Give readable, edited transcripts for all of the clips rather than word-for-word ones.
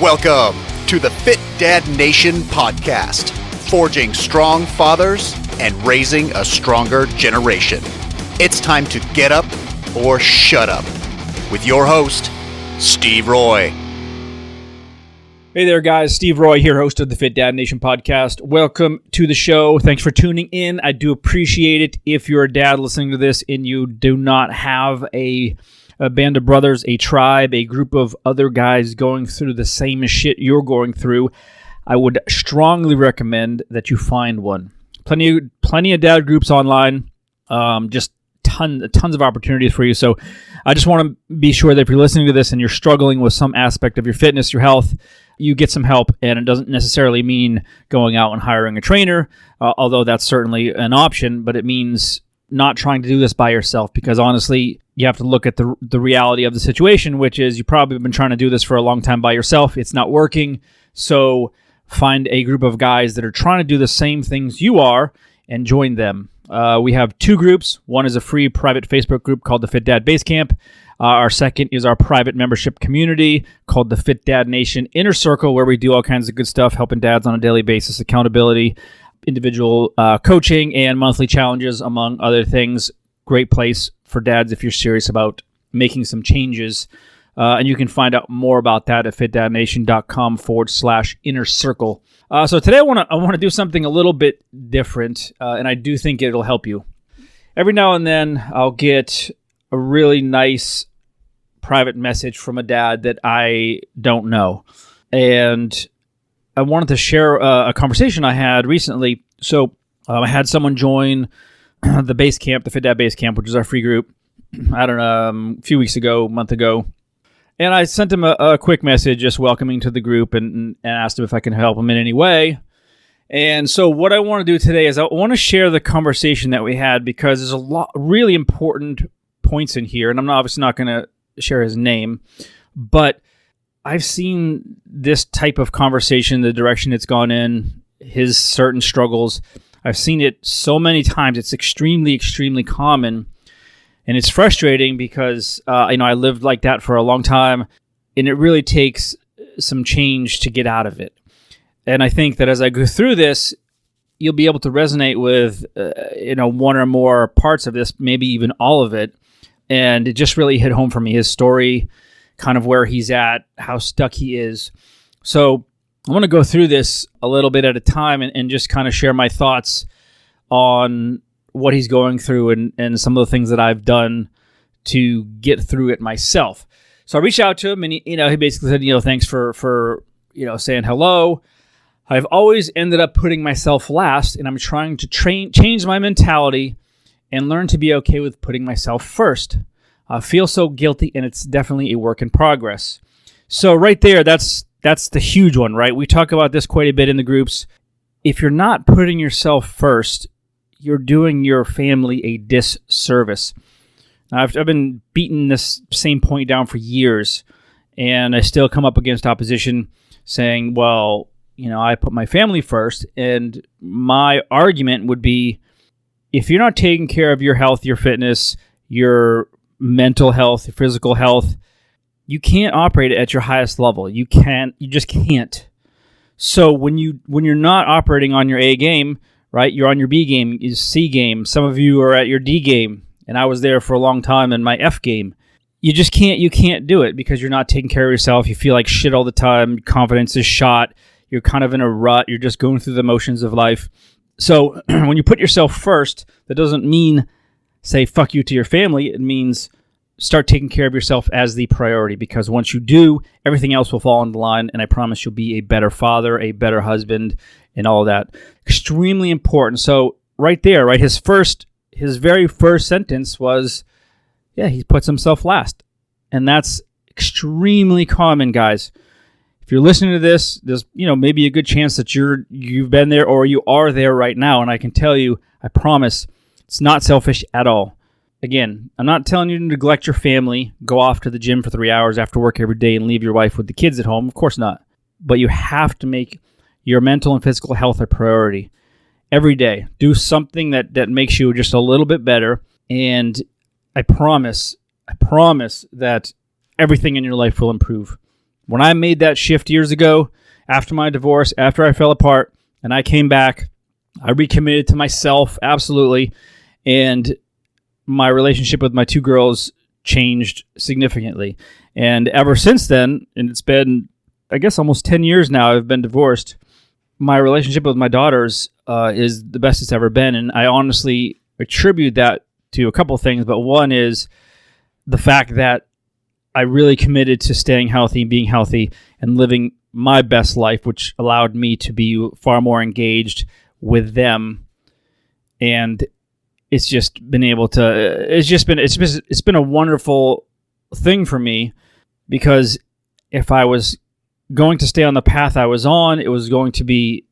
Welcome to the Fit Dad Nation podcast, forging strong fathers and raising a stronger generation. It's time to get up or shut up with your host, Steve Roy. Hey there, guys. Steve Roy here, host of the Fit Dad Nation podcast. Welcome to the show. Thanks for tuning in. I do appreciate it. If you're a dad listening to this and you do not have a band of brothers, a tribe, a group of other guys going through the same shit you're going through, I would strongly recommend that you find one. Plenty of dad groups online, just tons of opportunities for you. So I just want to be sure that if you're listening to this and you're struggling with some aspect of your fitness, your health, you get some help, and it doesn't necessarily mean going out and hiring a trainer, although that's certainly an option, but it means not trying to do this by yourself, because honestly, you have to look at the reality of the situation, which is you probably have been trying to do this for a long time by yourself. It's not working. So find a group of guys that are trying to do the same things you are and join them. We have two groups. One is a free private Facebook group called the Fit Dad Base Camp. Our second is our private membership community called the Fit Dad Nation Inner Circle, where we do all kinds of good stuff, helping dads on a daily basis, accountability, individual coaching, and monthly challenges, among other things. Great place for dads if you're serious about making some changes. And you can find out more about that at fitdadnation.com/inner circle. So today I want to do something a little bit different, and I do think it'll help you. Every now and then I'll get a really nice private message from a dad that I don't know. And I wanted to share a conversation I had recently. So I had someone join the base camp, the Fit Dad Base Camp, which is our free group, I don't know, a few weeks ago, a month ago. And I sent him a quick message just welcoming to the group and asked him if I can help him in any way. And so what I want to do today is I want to share the conversation that we had, because there's a lot really important points in here. And I'm obviously not going to share his name, but I've seen this type of conversation, the direction it's gone in, his certain struggles. I've seen it so many times. It's extremely, extremely common. And it's frustrating because, I lived like that for a long time, and it really takes some change to get out of it. And I think that as I go through this, you'll be able to resonate with, one or more parts of this, maybe even all of it. And it just really hit home for me, his story, kind of where he's at, how stuck he is. So I want to go through this a little bit at a time and just kind of share my thoughts on what he's going through and some of the things that I've done to get through it myself. So I reached out to him, and he basically said, thanks for saying hello. I've always ended up putting myself last, and I'm trying to change my mentality and learn to be okay with putting myself first. I feel so guilty, and it's definitely a work in progress. So right there, that's the huge one, right? We talk about this quite a bit in the groups. If you're not putting yourself first, you're doing your family a disservice. Now, I've been beating this same point down for years, and I still come up against opposition saying, well, I put my family first, and my argument would be, if you're not taking care of your health, your fitness, your mental health, your physical health, you can't operate at your highest level. You just can't. So when you're not operating on your A game, right, you're on your B game, your C game. Some of you are at your D game, and I was there for a long time in my F game. You can't do it because you're not taking care of yourself. You feel like shit all the time. Confidence is shot. You're kind of in a rut. You're just going through the motions of life. So when you put yourself first, that doesn't mean say fuck you to your family. It means start taking care of yourself as the priority, because once you do, everything else will fall into line, and I promise you'll be a better father, a better husband, and all of that. Extremely important. So right there, right, his very first sentence was, he puts himself last. And that's extremely common, guys. If you're listening to this, there's maybe a good chance that you've been there or you are there right now, and I can tell you, I promise, it's not selfish at all. Again, I'm not telling you to neglect your family, go off to the gym for 3 hours after work every day and leave your wife with the kids at home. Of course not. But you have to make your mental and physical health a priority. Every day, do something that makes you just a little bit better, and I promise that everything in your life will improve. When I made that shift years ago, after my divorce, after I fell apart, and I came back, I recommitted to myself, absolutely, and my relationship with my two girls changed significantly. And ever since then, and it's been, I guess, almost 10 years now I've been divorced, my relationship with my daughters is the best it's ever been. And I honestly attribute that to a couple things, but one is the fact that I really committed to staying healthy, being healthy, and living my best life, which allowed me to be far more engaged with them. And it's just been able to, it's been a wonderful thing for me, because if I was going to stay on the path I was on, it was going to be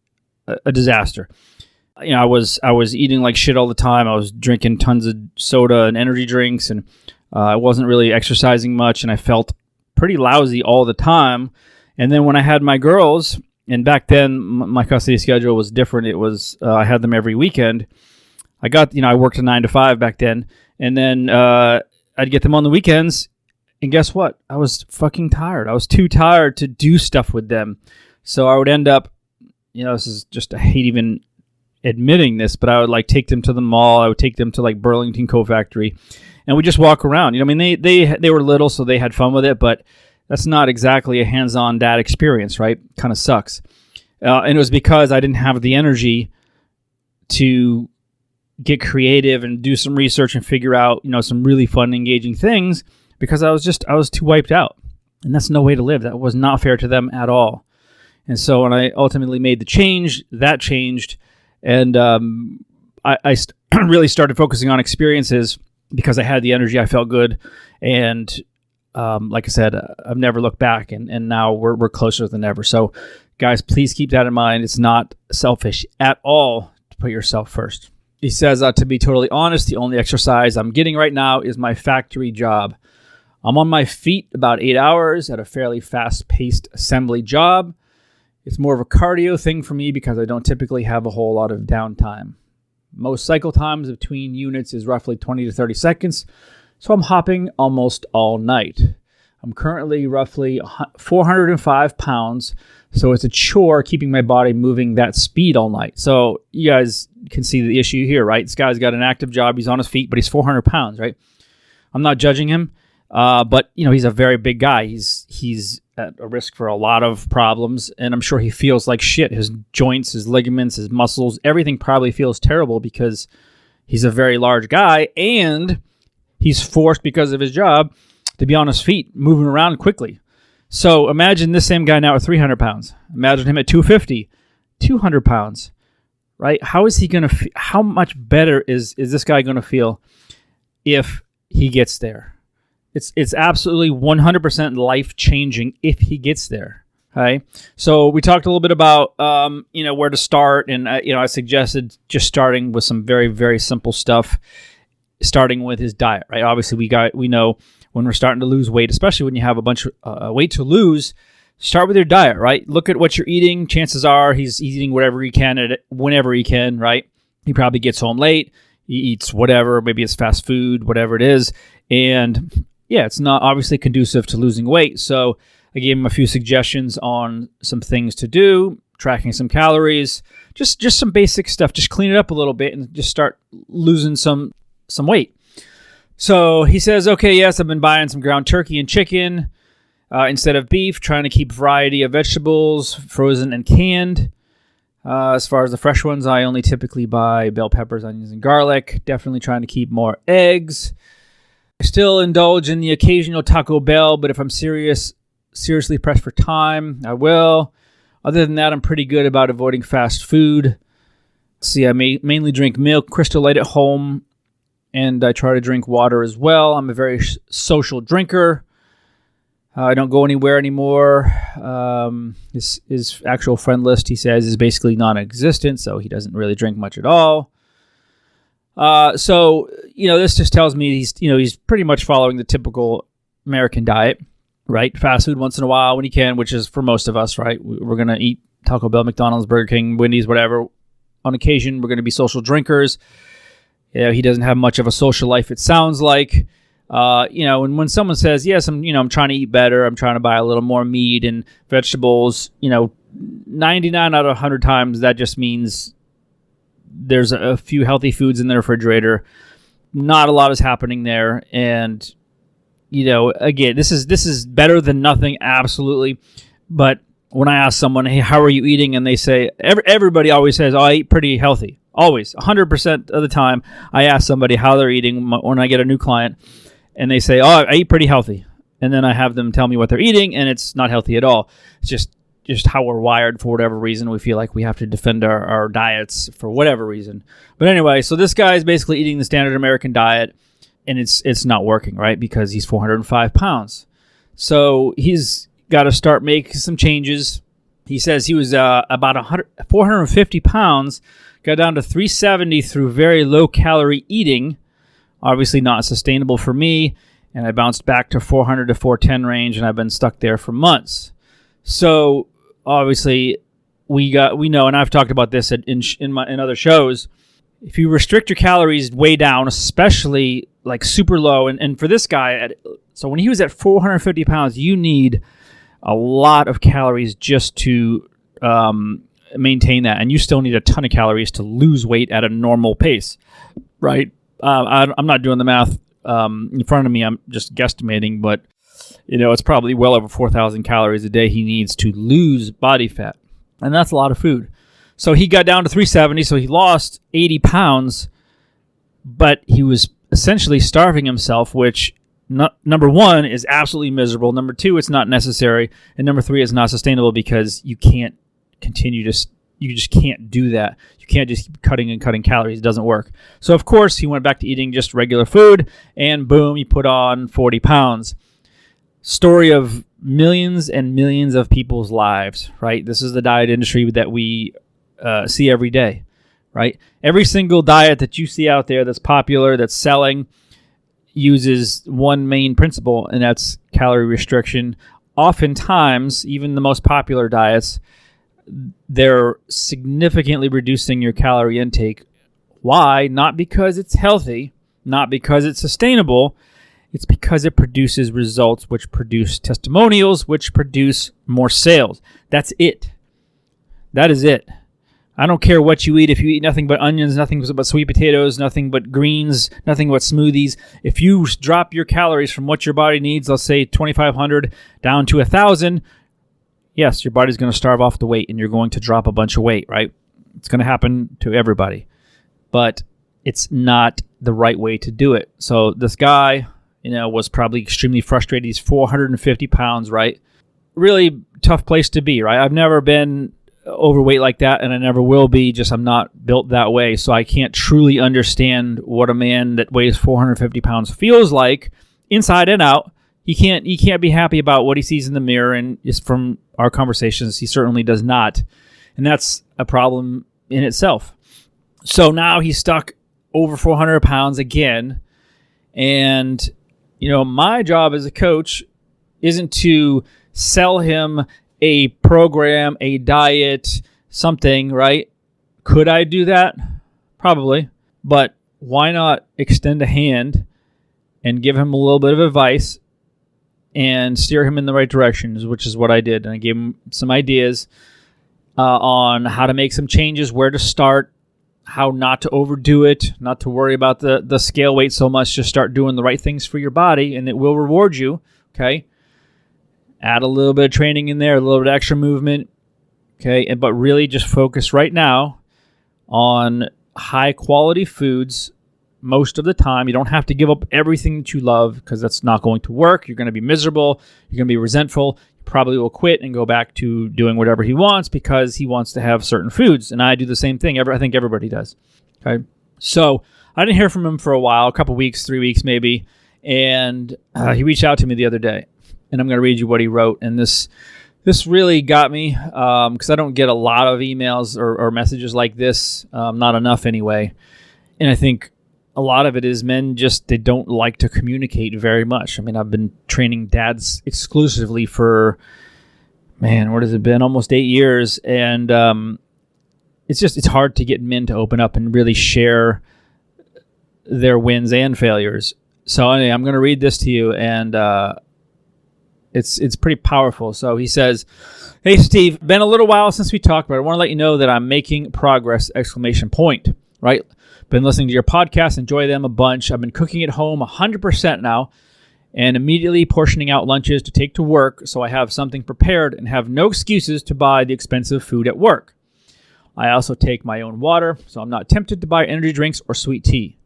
a disaster. I was eating like shit all the time. I was drinking tons of soda and energy drinks, and I wasn't really exercising much, and I felt pretty lousy all the time. And then when I had my girls, and back then my custody schedule was different. It was I had them every weekend. I worked a 9 to 5 back then, and then I'd get them on the weekends. And guess what? I was fucking tired. I was too tired to do stuff with them. So I would end up, this is just, I hate even admitting this, but I would like take them to the mall. I would take them to like Burlington Coat Factory, and we just walk around. They were little, so they had fun with it, but that's not exactly a hands-on dad experience, right? Kind of sucks. And it was because I didn't have the energy to get creative and do some research and figure out, some really fun, engaging things, because I was too wiped out. And that's no way to live. That was not fair to them at all. And so when I ultimately made the change, that changed. And I really started focusing on experiences because I had the energy. I felt good. And like I said, I've never looked back. And now we're closer than ever. So guys, please keep that in mind. It's not selfish at all to put yourself first. He says, to be totally honest, the only exercise I'm getting right now is my factory job. I'm on my feet about 8 hours at a fairly fast-paced assembly job. It's more of a cardio thing for me because I don't typically have a whole lot of downtime. Most cycle times between units is roughly 20 to 30 seconds, so I'm hopping almost all night. I'm currently roughly 405 pounds, so it's a chore keeping my body moving that speed all night. So you guys can see the issue here, right? This guy's got an active job. He's on his feet, but he's 400 pounds, right? I'm not judging him. But he's a very big guy. He's at a risk for a lot of problems, and I'm sure he feels like shit. His joints, his ligaments, his muscles, everything probably feels terrible because he's a very large guy, and he's forced because of his job to be on his feet, moving around quickly. So imagine this same guy now at 300 pounds. Imagine him at 250, 200 pounds, right? How is he going to? How much better is this guy going to feel if he gets there? It's absolutely 100% life-changing if he gets there. Okay, so we talked a little bit about where to start, and I suggested just starting with some very, very simple stuff, starting with his diet. Right, obviously we know when we're starting to lose weight, especially when you have a bunch of weight to lose. Start with your diet. Right, look at what you're eating. Chances are he's eating whatever he can whenever he can. Right, he probably gets home late. He eats whatever, maybe it's fast food, whatever it is, and yeah, it's not obviously conducive to losing weight. So I gave him a few suggestions on some things to do, tracking some calories, just some basic stuff. Just clean it up a little bit and just start losing some weight. So he says, okay, yes, I've been buying some ground turkey and chicken instead of beef, trying to keep variety of vegetables, frozen and canned. As far as the fresh ones, I only typically buy bell peppers, onions, and garlic. Definitely trying to keep more eggs. I still indulge in the occasional Taco Bell, but if I'm seriously pressed for time, I will. Other than that, I'm pretty good about avoiding fast food. See, I mainly drink milk, Crystal Light at home, and I try to drink water as well. I'm a very social drinker. I don't go anywhere anymore. His actual friend list, he says, is basically non-existent, so he doesn't really drink much at all. So this just tells me he's pretty much following the typical American diet, right? Fast food once in a while when he can, which is for most of us, right? We're going to eat Taco Bell, McDonald's, Burger King, Wendy's, whatever. On occasion, we're going to be social drinkers. He doesn't have much of a social life, it sounds like. And when someone says, yes, I'm trying to eat better, I'm trying to buy a little more meat and vegetables, 99 out of 100 times that just means there's a few healthy foods in the refrigerator. Not a lot is happening there. And, again, this is better than nothing, absolutely. But when I ask someone, hey, how are you eating? And they say, everybody always says, oh, I eat pretty healthy. Always, 100% of the time, I ask somebody how they're eating when I get a new client. And they say, oh, I eat pretty healthy. And then I have them tell me what they're eating, and it's not healthy at all. It's just how we're wired for whatever reason. We feel like we have to defend our diets for whatever reason. But anyway, so this guy is basically eating the standard American diet, and it's not working, right? Because he's 405 pounds. So he's got to start making some changes. He says he was about 450 pounds, got down to 370 through very low-calorie eating. Obviously not sustainable for me, and I bounced back to 400 to 410 range, and I've been stuck there for months. So obviously we know, and I've talked about this in other shows, if you restrict your calories way down, especially like super low, and for this guy, so when he was at 450 pounds, you need a lot of calories just to maintain that, and you still need a ton of calories to lose weight at a normal pace, right? I'm not doing the math in front of me. I'm just guesstimating, but it's probably well over 4,000 calories a day he needs to lose body fat, and that's a lot of food. So he got down to 370, so he lost 80 pounds, but he was essentially starving himself, which number one is absolutely miserable. Number two, it's not necessary, and number three, it's not sustainable because you can't continue to. You just can't do that. You can't just keep cutting and cutting calories. It doesn't work. So, of course, he went back to eating just regular food, and boom, he put on 40 pounds. Story of millions and millions of people's lives, right? This is the diet industry that we see every day, right? Every single diet that you see out there that's popular, that's selling, uses one main principle, and that's calorie restriction. Oftentimes, even the most popular diets, they're significantly reducing your calorie intake. Why? Not because it's healthy, not because it's sustainable. It's because it produces results, which produce testimonials, which produce more sales. That's it. That is it. I don't care what you eat. If you eat nothing but onions, nothing but sweet potatoes, nothing but greens, nothing but smoothies, if you drop your calories from what your body needs, let's say 2,500 down to 1,000, yes, your body's going to starve off the weight and you're going to drop a bunch of weight, right? It's going to happen to everybody. But it's not the right way to do it. So this guy, was probably extremely frustrated. He's 450 pounds, right? Really tough place to be, right? I've never been overweight like that, and I never will be. Just I'm not built that way. So I can't truly understand what a man that weighs 450 pounds feels like inside and out. He can't be happy about what he sees in the mirror, and just from our conversations, he certainly does not. And that's a problem in itself. So now he's stuck over 400 pounds again. And, my job as a coach isn't to sell him a program, a diet, something, right? Could I do that? Probably. But why not extend a hand and give him a little bit of advice and steer him in the right direction, which is what I did. And I gave him some ideas on how to make some changes, where to start, how not to overdo it, not to worry about the scale weight so much. Just start doing the right things for your body, and it will reward you, okay? Add a little bit of training in there, a little bit of extra movement, okay? But really just focus right now on high-quality foods most of the time. You don't have to give up everything that you love, because that's not going to work. You're going to be miserable. You're going to be resentful. You probably will quit and go back to doing whatever he wants because he wants to have certain foods. And I do the same thing. I think everybody does. Okay. So I didn't hear from him for a while, a couple weeks, 3 weeks maybe. And he reached out to me the other day. And I'm going to read you what he wrote. And this really got me because I don't get a lot of emails or messages like this. Not enough anyway. And I think a lot of it is men they don't like to communicate very much. I mean, I've been training dads exclusively for, what has it been? Almost 8 years. And it's hard to get men to open up and really share their wins and failures. So anyway, I'm going to read this to you, and it's pretty powerful. So he says, "Hey Steve, been a little while since we talked, but I want to let you know that I'm making progress! ! Right? Been listening to your podcast, enjoy them a bunch. I've been cooking at home 100% now, and immediately portioning out lunches to take to work, so I have something prepared and have no excuses to buy the expensive food at work. I also take my own water, so I'm not tempted to buy energy drinks or sweet tea.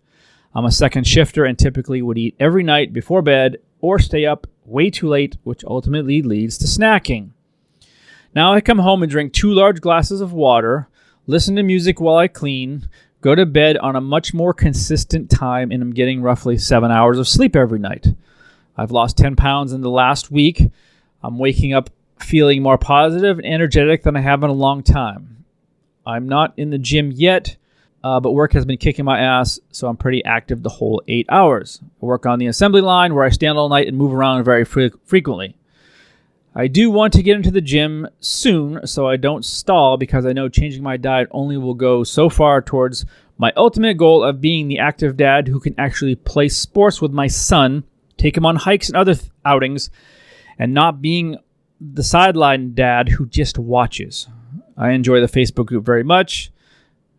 I'm a second shifter and typically would eat every night before bed or stay up way too late, which ultimately leads to snacking. Now I come home and drink 2 large glasses of water, listen to music while I clean, go to bed on a much more consistent time, and I'm getting roughly 7 hours of sleep every night. I've lost 10 pounds in the last week. I'm waking up feeling more positive and energetic than I have in a long time. I'm not in the gym yet, but work has been kicking my ass, so I'm pretty active the whole 8 hours. I work on the assembly line where I stand all night and move around very frequently. I do want to get into the gym soon so I don't stall, because I know changing my diet only will go so far towards my ultimate goal of being the active dad who can actually play sports with my son, take him on hikes and other outings, and not being the sideline dad who just watches. I enjoy the Facebook group very much,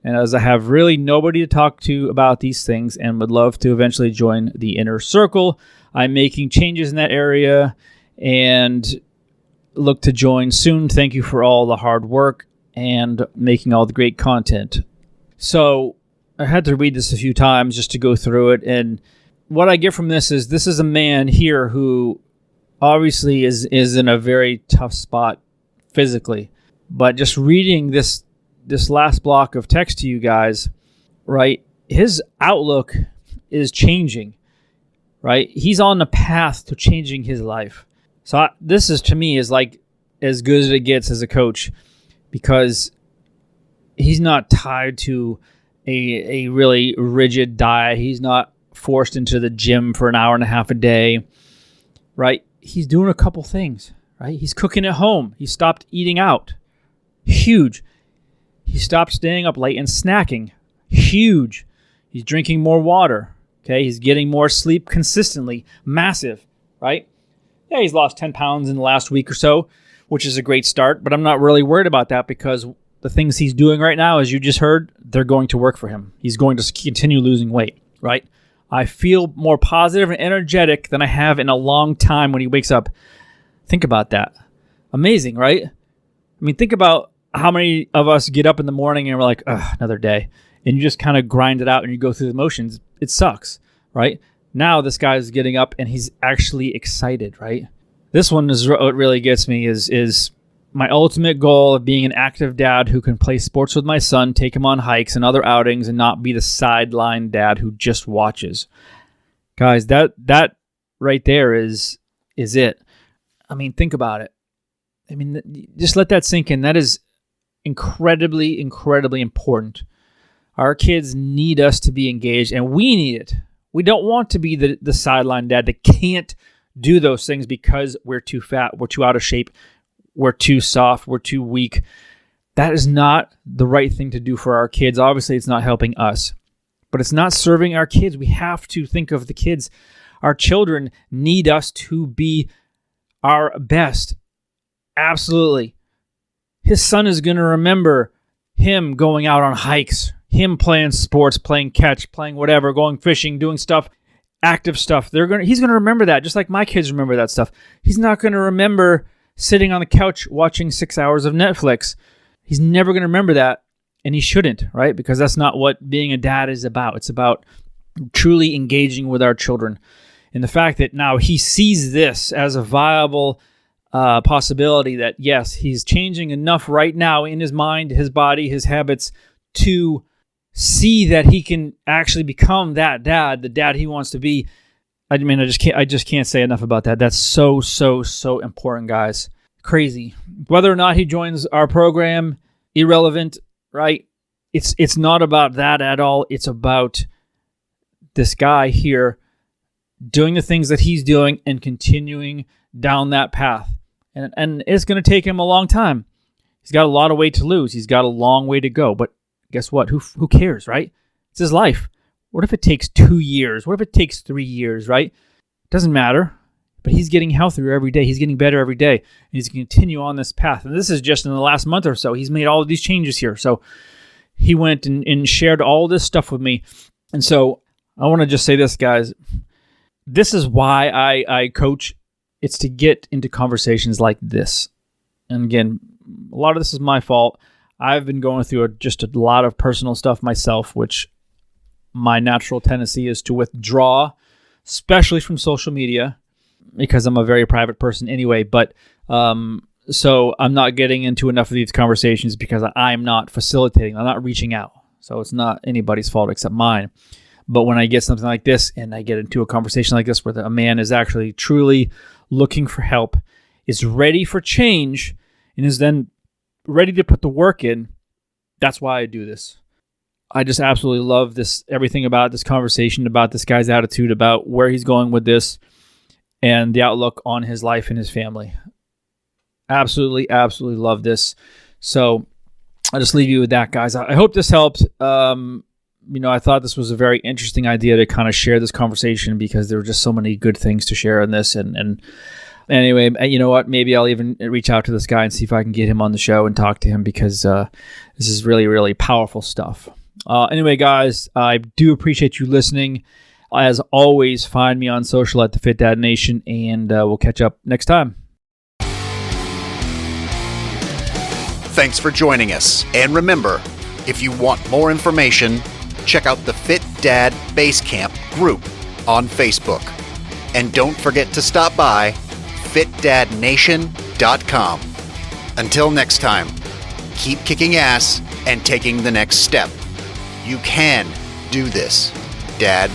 and as I have really nobody to talk to about these things and would love to eventually join the inner circle, I'm making changes in that area and look to join soon. Thank you for all the hard work and making all the great content." So I had to read this a few times just to go through it, and what I get from this is a man here who obviously is in a very tough spot physically. But just reading this last block of text to you guys, right, his outlook is changing, right? He's on the path to changing his life. So this is, to me, is like as good as it gets as a coach, because he's not tied to a really rigid diet. He's not forced into the gym for an hour and a half a day, right? He's doing a couple things, right? He's cooking at home. He stopped eating out. Huge. He stopped staying up late and snacking. Huge. He's drinking more water. Okay, he's getting more sleep consistently. Massive, right? Yeah, he's lost 10 pounds in the last week or so, which is a great start, but I'm not really worried about that, because the things he's doing right now, as you just heard, they're going to work for him. He's going to continue losing weight, right? I feel more positive and energetic than I have in a long time when he wakes up. Think about that. Amazing, right? I mean, think about how many of us get up in the morning and we're like, ugh, another day. And you just kind of grind it out and you go through the motions. It sucks, right? Now this guy's getting up and he's actually excited, right? This one is what really gets me is my ultimate goal of being an active dad who can play sports with my son, take him on hikes and other outings, and not be the sideline dad who just watches. Guys, that right there is it. I mean, think about it. I mean, just let that sink in. That is incredibly, incredibly important. Our kids need us to be engaged, and we need it. We don't want to be the sideline dad that can't do those things because we're too fat, we're too out of shape, we're too soft, we're too weak. That is not the right thing to do for our kids. Obviously, it's not helping us, but it's not serving our kids. We have to think of the kids. Our children need us to be our best. Absolutely. His son is going to remember him going out on hikes, him playing sports, playing catch, playing whatever, going fishing, doing stuff, active stuff. He's going to remember that, just like my kids remember that stuff. He's not going to remember sitting on the couch watching 6 hours of Netflix. He's never going to remember that, and he shouldn't, right? Because that's not what being a dad is about. It's about truly engaging with our children. And the fact that now he sees this as a viable possibility, that yes, he's changing enough right now in his mind, his body, his habits, to see that he can actually become that dad, the dad he wants to be. I mean, I just can't say enough about that. That's so, so, so important, guys. Crazy. Whether or not he joins our program, irrelevant, right? It's not about that at all. It's about this guy here doing the things that he's doing and continuing down that path. And it's going to take him a long time. He's got a lot of weight to lose. He's got a long way to go. But guess what? Who cares, right? It's his life. What if it takes 2 years? What if it takes 3 years, right? Doesn't matter. But he's getting healthier every day. He's getting better every day. And he's going to continue on this path. And this is just in the last month or so. He's made all of these changes here. So he went and shared all this stuff with me. And so I want to just say this, guys. This is why I coach. It's to get into conversations like this. And again, a lot of this is my fault. I've been going through just a lot of personal stuff myself, which my natural tendency is to withdraw, especially from social media, because I'm a very private person anyway. But so I'm not getting into enough of these conversations because I'm not facilitating. I'm not reaching out. So it's not anybody's fault except mine. But when I get something like this and I get into a conversation like this where a man is actually truly looking for help, is ready for change, and is then ready to put the work in, that's why I do this. I just absolutely love this, everything about this conversation, about this guy's attitude, about where he's going with this, and the outlook on his life and his family. Absolutely, absolutely love this. So I'll just leave you with that, guys. I hope this helped. I thought this was a very interesting idea to kind of share this conversation because there were just so many good things to share on this. And anyway, you know what? Maybe I'll even reach out to this guy and see if I can get him on the show and talk to him because this is really, really powerful stuff. Anyway, guys, I do appreciate you listening. As always, find me on social at the Fit Dad Nation, and we'll catch up next time. Thanks for joining us. And remember, if you want more information, check out the Fit Dad Basecamp group on Facebook. And don't forget to stop by fitdadnation.com. Until next time, keep kicking ass and taking the next step. You can do this, Dad.